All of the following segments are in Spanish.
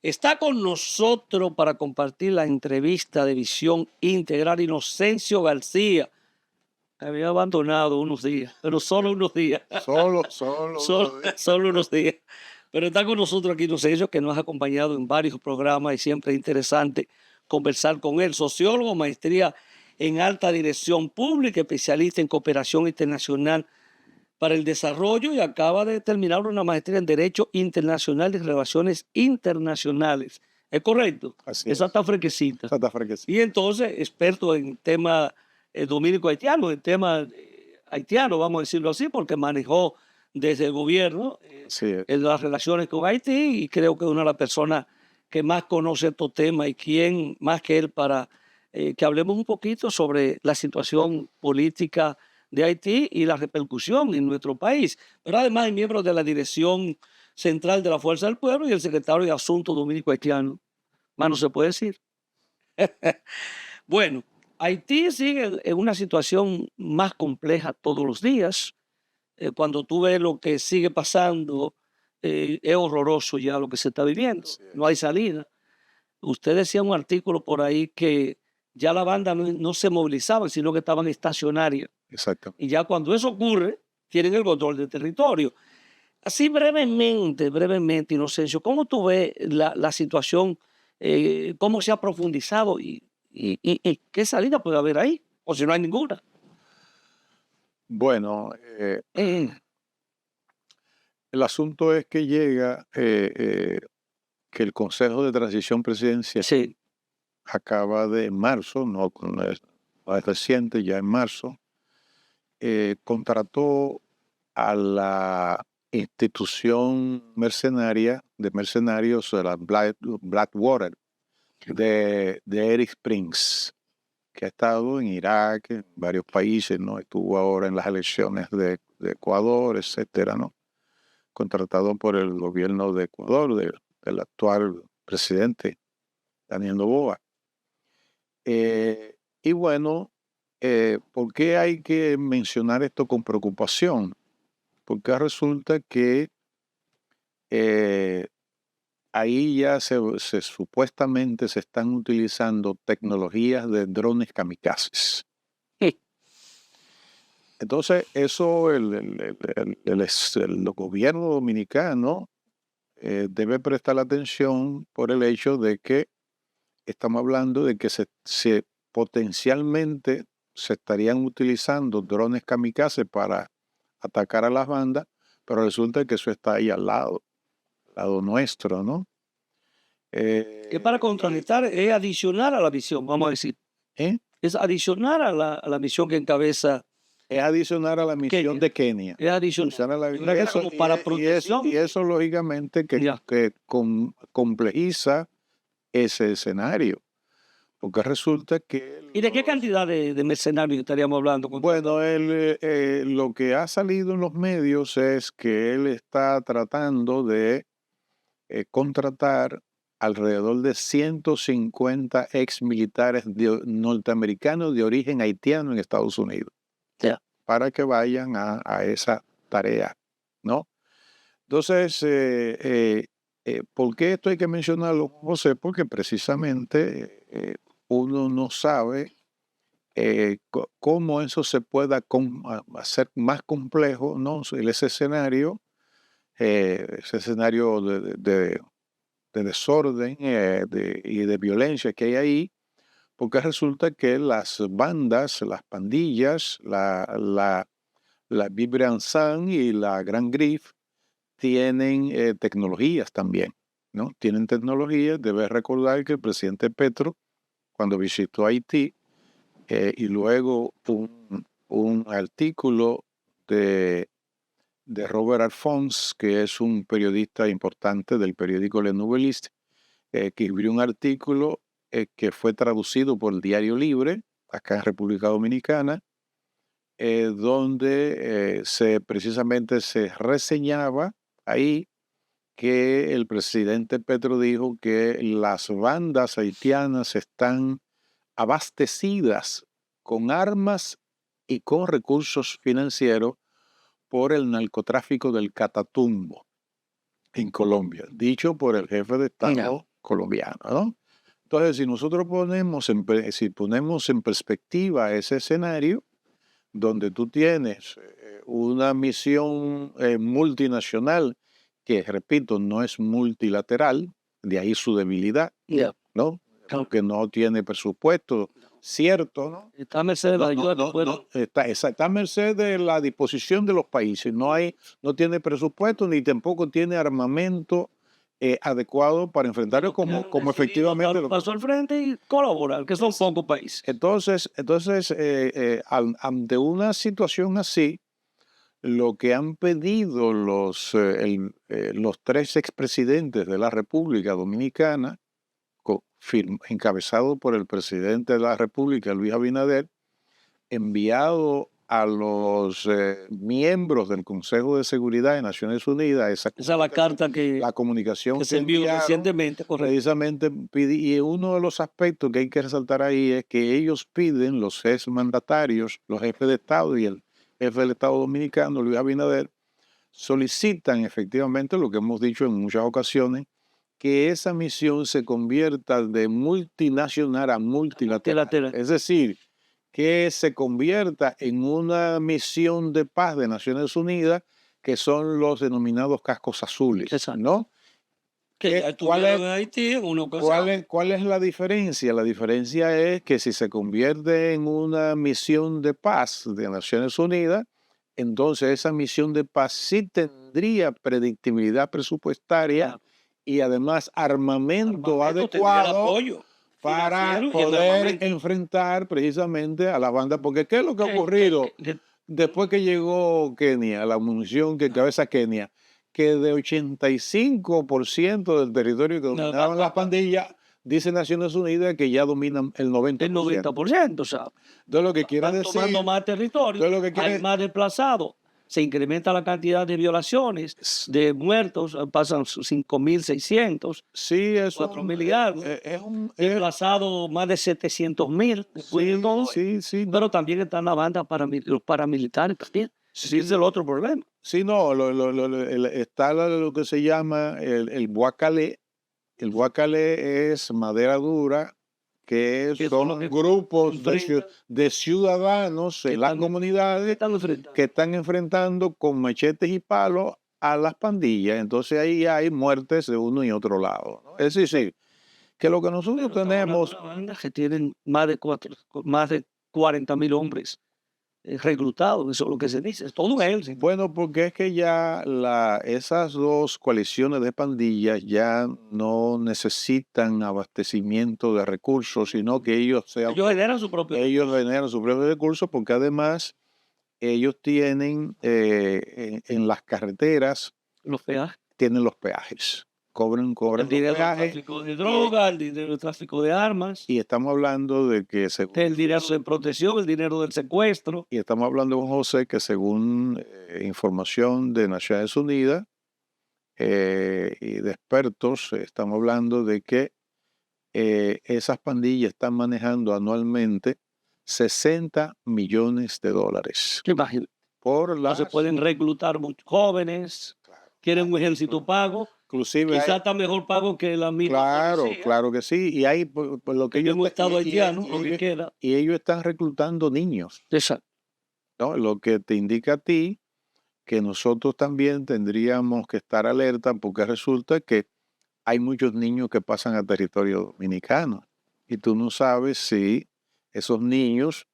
Está con nosotros para compartir la entrevista de Visión Integral Inocencio García. Me había abandonado unos días, pero solo unos días. Solo Solo unos días. Pero está con nosotros aquí Inocencio, que nos ha acompañado en varios programas y siempre es interesante conversar con él. Sociólogo, maestría en alta dirección pública, especialista en cooperación internacional para el desarrollo y acaba de terminar una maestría en Derecho Internacional y Relaciones Internacionales. ¿Es correcto? Así Esa es. está fresquecita. Esa está fresquecita. Y entonces, experto en tema dominico-haitiano, en tema haitiano, vamos a decirlo así, porque manejó desde el gobierno Así es. en las relaciones con Haití y creo que es una de las personas que más conoce estos temas y quién más que él para que hablemos un poquito sobre la situación política de Haití y la repercusión en nuestro país. Pero además es miembro de la Dirección Central de la Fuerza del Pueblo y el secretario de Asuntos Dominico-Haitianos. Más no se puede decir. Bueno, Haití sigue en una situación más compleja todos los días. Cuando tú ves lo que sigue pasando, es horroroso ya lo que se está viviendo. No hay salida. Usted decía un artículo por ahí que ya la banda no se movilizaba, sino que estaban estacionarias. Exactamente. Y ya cuando eso ocurre, tienen el control del territorio. Así brevemente, Inocencio, ¿cómo tú ves la situación? ¿Cómo se ha profundizado y qué salida puede haber ahí? O si no hay ninguna. Bueno, Eh, el asunto es que llega que el Consejo de Transición Presidencial sí, acaba de, en marzo, no es reciente, ya en marzo, contrató a la institución mercenaria de mercenarios de la Blackwater de Eric Springs, que ha estado en Irak, en varios países, ¿no? Estuvo ahora en las elecciones de Ecuador, etcétera, ¿no? Contratado por el gobierno de Ecuador, del actual presidente, Daniel Noboa. Y bueno, ¿por qué hay que mencionar esto con preocupación? Porque resulta que ahí ya supuestamente se están utilizando tecnologías de drones kamikazes. Entonces, eso el gobierno dominicano debe prestar atención por el hecho de que estamos hablando de que potencialmente se estarían utilizando drones kamikazes para atacar a las bandas, pero resulta que eso está ahí al lado nuestro, ¿no? que para contrarrestar es adicional a la visión, vamos a decir. ¿Eh? Es adicional a la misión que encabeza Es adicional a la misión Kenia. de Kenia. Es adicional. Yo creo que es como para protección. Y eso lógicamente que complejiza ese escenario, porque resulta que... ¿Y de qué cantidad de mercenarios estaríamos hablando? Bueno, lo que ha salido en los medios es que él está tratando de contratar alrededor de 150 ex militares norteamericanos de origen haitiano en Estados Unidos, Ya. para que vayan a esa tarea, ¿no? Entonces, ¿por qué esto hay que mencionarlo, José? Porque precisamente uno no sabe cómo eso se pueda hacer más ese escenario, ese escenario de desorden y de violencia que hay ahí, porque resulta que las bandas, las pandillas, la Bibre Ansan y la Gran Grif tienen tecnologías también, ¿no? Tienen tecnologías. Debes recordar que el presidente Petro, cuando visitó Haití, y luego un artículo de Robert Alphonse, que es un periodista importante del periódico Le Nouvelliste, que escribió un artículo que fue traducido por el Diario Libre, acá en República Dominicana, donde precisamente se reseñaba ahí que el presidente Petro dijo que las bandas haitianas están abastecidas con armas y con recursos financieros por el narcotráfico del Catatumbo en Colombia, dicho por el jefe de Estado colombiana, ¿no? Entonces, si nosotros ponemos en perspectiva ese escenario, donde tú tienes una misión multinacional que, repito, no es multilateral, de ahí su debilidad, Ya. ¿no? Claro. Que no tiene presupuesto cierto, ¿no? Está a merced de la ayuda que pueda. Está a merced de la disposición de los países. No tiene presupuesto ni tampoco tiene armamento adecuado para enfrentarlo como efectivamente Dar lo. un paso al frente y colaborar, que son pocos países. Entonces, ante una situación así, lo que han pedido los 3 expresidentes de la República Dominicana, encabezado por el presidente de la República, Luis Abinader, enviado a los miembros del Consejo de Seguridad de Naciones Unidas, Esa es la carta que comunicación se envió enviaron, recientemente, correcto. precisamente y uno de los aspectos que hay que resaltar ahí es que ellos piden, los mandatarios, los jefes de Estado y el jefe del Estado dominicano, Luis Abinader, solicitan efectivamente lo que hemos dicho en muchas ocasiones, que esa misión se convierta de multinacional a multilateral. Es decir, que se convierta en una misión de paz de Naciones Unidas, que son los denominados cascos azules, Exacto. ¿no? Que ya estuvieron en Haití en una ocasión. ¿Cuál es la diferencia? La diferencia es que si se convierte en una misión de paz de Naciones Unidas, entonces esa misión de paz sí tendría predictibilidad presupuestaria, Claro. y además armamento Tendría el adecuado apoyo para financiero y el poder armamento. enfrentar precisamente a la banda. Porque ¿qué es lo que ha ocurrido después que llegó Kenia, la munición que encabeza Kenia? Que de 85% del territorio que dominaban las pandillas, dice Naciones Unidas que ya dominan el 90%. El 90%, o sea, Entonces lo que quiere van decir, tomando más territorio, entonces lo que quiere, hay más desplazados, se incrementa la cantidad de violaciones, de muertos, pasan 5.600, sí, es 4.000 y algo, desplazados más de 700.000, sí, pero también están la banda los paramilitares también. Sí, es el otro problema. Sí, no, está lo que se llama el guacalé. El guacalé es madera dura, que son grupos de ciudadanos en las comunidades que están enfrentando con machetes y palos a las pandillas. Entonces ahí hay muertes de uno y otro lado, ¿no? Es decir, que lo que nosotros tenemos... bandas que tienen más de 40.000 hombres reclutados, eso es lo que se dice, es todo un ejército. Bueno, porque es que ya esas dos coaliciones de pandillas ya no necesitan abastecimiento de recursos, sino que ellos generan su propio recursos, porque además ellos tienen en las carreteras los peajes. Tienen los peajes. Cobran el dinero del tráfico de droga, el dinero del tráfico de armas. Y estamos hablando de que el dinero de protección, el dinero del secuestro. Y estamos hablando, Juan José, que según información de Naciones Unidas y de expertos, estamos hablando de que esas pandillas están manejando anualmente $60 millones. Imagínate. No se pueden reclutar muchos jóvenes, quieren un ejército pago. Inclusive quizás está mejor pago que la misma policía. Claro que sí. Y hay por lo que ellos estado haitiano, lo que queda. Y ellos están reclutando niños. Exacto. ¿No? Lo que te indica a ti que nosotros también tendríamos que estar alerta, porque resulta que hay muchos niños que pasan a territorio dominicano y tú no sabes si esos niños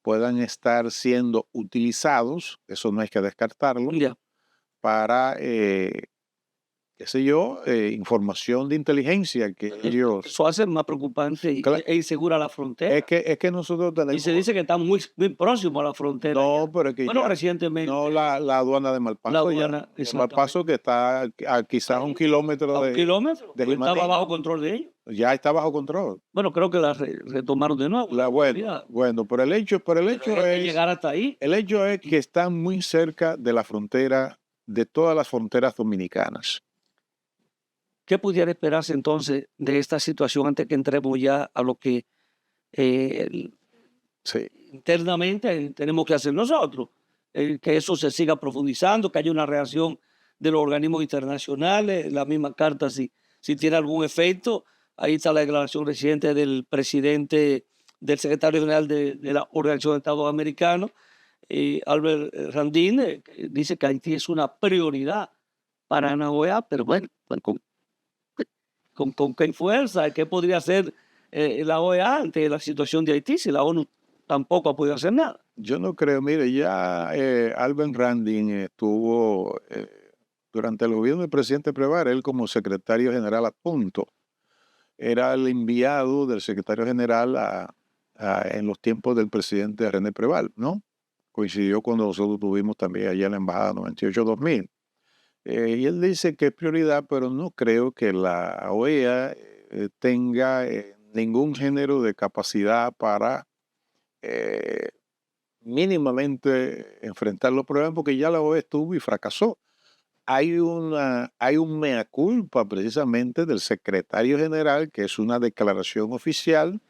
puedan estar siendo utilizados, eso no hay que descartarlo, para qué sé yo, información de inteligencia que ellos... Eso hace más preocupante e insegura la frontera. Es que nosotros tenemos... Y se dice que están muy próximos a la frontera. No, pero es que recientemente... No, la aduana de Malpaso. La aduana, de Malpaso, que está a quizás un kilómetro de... ¿Un kilómetro? Estaba bajo control de ellos. Ya está bajo control. Bueno, creo que la retomaron de nuevo. Bueno, pero el hecho es... llegar hasta ahí. El hecho es que están muy cerca de la frontera, de todas las fronteras dominicanas. ¿Qué pudiera esperarse entonces de esta situación antes que entremos ya a lo que internamente tenemos que hacer nosotros? Que eso se siga profundizando, que haya una reacción de los organismos internacionales, las mismas cartas si tiene algún efecto. Ahí está la declaración reciente del presidente, del secretario general de la Organización de Estados Americanos, Albert Randin, que dice que Haití es una prioridad para la OEA, pero bueno, pues, con qué fuerza, qué podría hacer la OEA ante la situación de Haití si la ONU tampoco ha podido hacer nada. Yo no creo, mire, ya Alvin Randin estuvo durante el gobierno del presidente Prevar, él como secretario general adjunto, era el enviado del secretario general en los tiempos del presidente René Preval, ¿no? Coincidió cuando nosotros tuvimos también allá en la embajada 98-2000. Y él dice que es prioridad, pero no creo que la OEA tenga ningún género de capacidad para mínimamente enfrentar los problemas, porque ya la OEA estuvo y fracasó. Hay un mea culpa precisamente del secretario general, que es una declaración oficial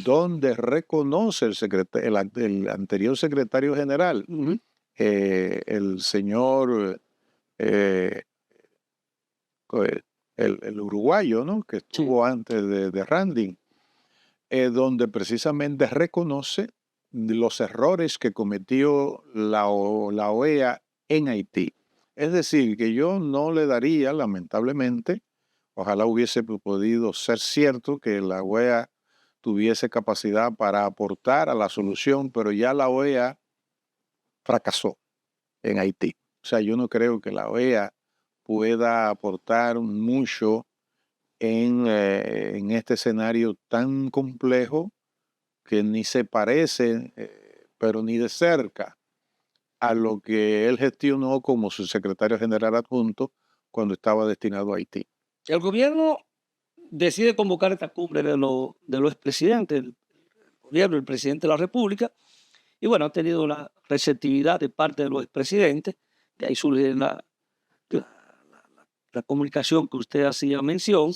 donde reconoce el anterior secretario general, el señor eh, el uruguayo, ¿no? Que estuvo antes de Randing, donde precisamente reconoce los errores que cometió la OEA en Haití. Es decir, que yo no le daría, lamentablemente, ojalá hubiese podido ser cierto que la OEA tuviese capacidad para aportar a la solución, pero ya la OEA fracasó en Haití. O sea, yo no creo que la OEA pueda aportar mucho en este escenario tan complejo que ni se parece, pero ni de cerca, a lo que él gestionó como su secretario general adjunto cuando estaba destinado a Haití. El gobierno decide convocar esta cumbre de los expresidentes, el gobierno, el presidente de la República, y bueno, ha tenido una receptividad de parte de los expresidentes, de ahí surge la comunicación que usted hacía mención,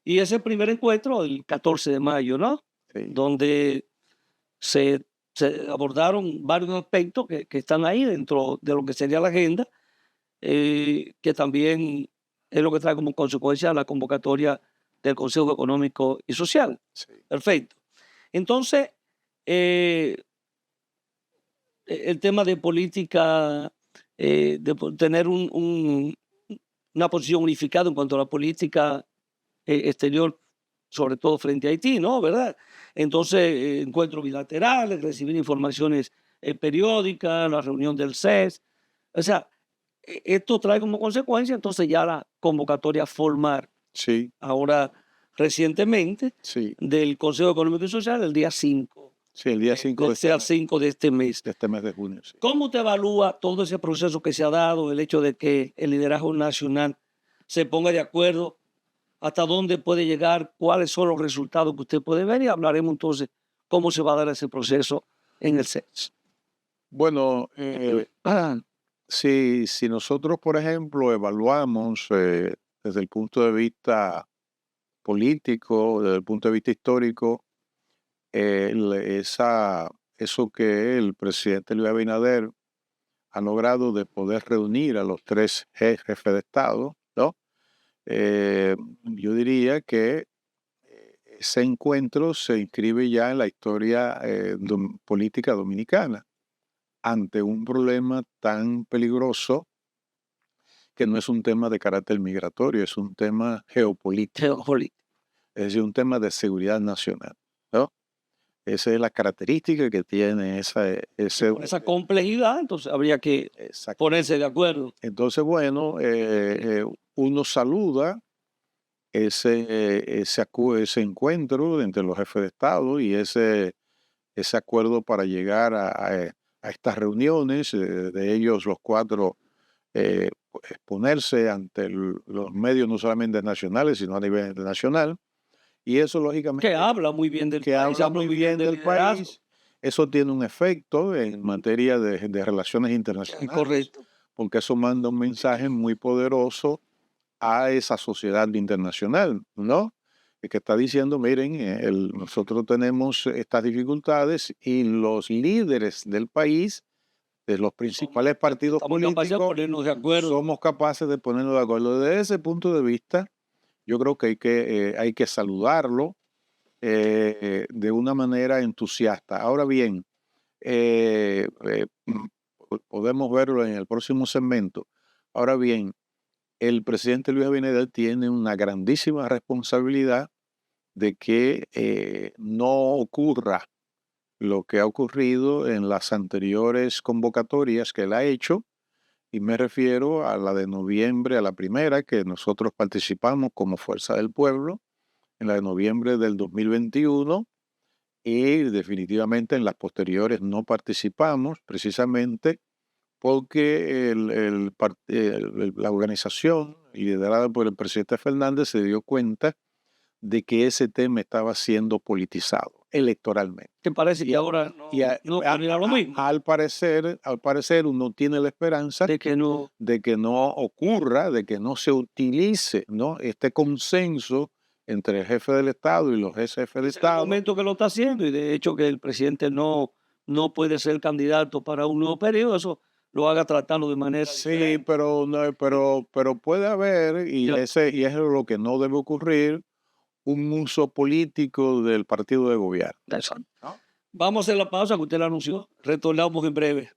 y ese primer encuentro, el 14 de mayo, ¿no? Sí. Donde se abordaron varios aspectos que están ahí dentro de lo que sería la agenda, que también es lo que trae como consecuencia la convocatoria del Consejo Económico y Social. Sí. Perfecto. Entonces, el tema de política, de tener una posición unificada en cuanto a la política exterior, sobre todo frente a Haití, ¿no? ¿Verdad? Entonces, encuentros bilaterales, recibir informaciones periódicas, la reunión del CES. O sea, esto trae como consecuencia entonces ya la convocatoria formal, Sí, ahora recientemente, sí, del Consejo Económico y Social el día 5, sí, el día 5 del día 5 de este mes. de este mes de junio. Sí. ¿Cómo te evalúa todo ese proceso que se ha dado, el hecho de que el liderazgo nacional se ponga de acuerdo, hasta dónde puede llegar, cuáles son los resultados que usted puede ver, y hablaremos entonces cómo se va a dar ese proceso en el CES? Bueno, si nosotros, por ejemplo, evaluamos desde el punto de vista político, desde el punto de vista histórico, eso que el presidente Luis Abinader ha logrado de poder reunir a los tres jefes de Estado, ¿no? Yo diría que ese encuentro se inscribe ya en la historia política dominicana ante un problema tan peligroso que no es un tema de carácter migratorio, es un tema geopolítico, es decir, un tema de seguridad nacional, ¿no? Esa es la característica que tiene Con esa complejidad, entonces habría que Exacto. ponerse de acuerdo. Entonces, bueno, uno saluda ese encuentro entre los jefes de Estado y ese acuerdo para llegar a estas reuniones, de ellos los cuatro exponerse ante los medios no solamente nacionales, sino a nivel internacional. Y eso, lógicamente, Que habla muy bien del país, habla muy bien del país. Eso tiene un efecto en materia de relaciones internacionales. Correcto. Porque eso manda un mensaje muy poderoso a esa sociedad internacional, ¿no? Que está diciendo, miren, nosotros tenemos estas dificultades y los líderes del país, de los principales partidos políticos, ponernos de acuerdo. somos capaces de ponernos de acuerdo. Desde ese punto de vista, yo creo que hay que saludarlo de una manera entusiasta. Ahora bien, podemos verlo en el próximo segmento. Ahora bien, el presidente Luis Abinader tiene una grandísima responsabilidad de que no ocurra lo que ha ocurrido en las anteriores convocatorias que él ha hecho, y me refiero a la de noviembre, a la primera que nosotros participamos como Fuerza del Pueblo, en la de noviembre del 2021, y definitivamente en las posteriores no participamos, precisamente porque la organización liderada por el presidente Fernández se dio cuenta de que ese tema estaba siendo politizado electoralmente. Que parece que ahora no ocurrirá lo mismo. Al parecer uno tiene la esperanza De que no. de que no ocurra, de que no se utilice, ¿no?, este consenso entre el jefe del Estado y los jefes del Es el Estado. momento que lo está haciendo, y de hecho que el presidente no puede ser candidato para un nuevo periodo, eso lo haga tratando de manera Sí, diferente. pero puede haber, y Ya. y es lo que no debe ocurrir, un uso político del partido de gobierno, Exacto. ¿no? Vamos a hacer la pausa que usted la anunció. Retornamos en breve.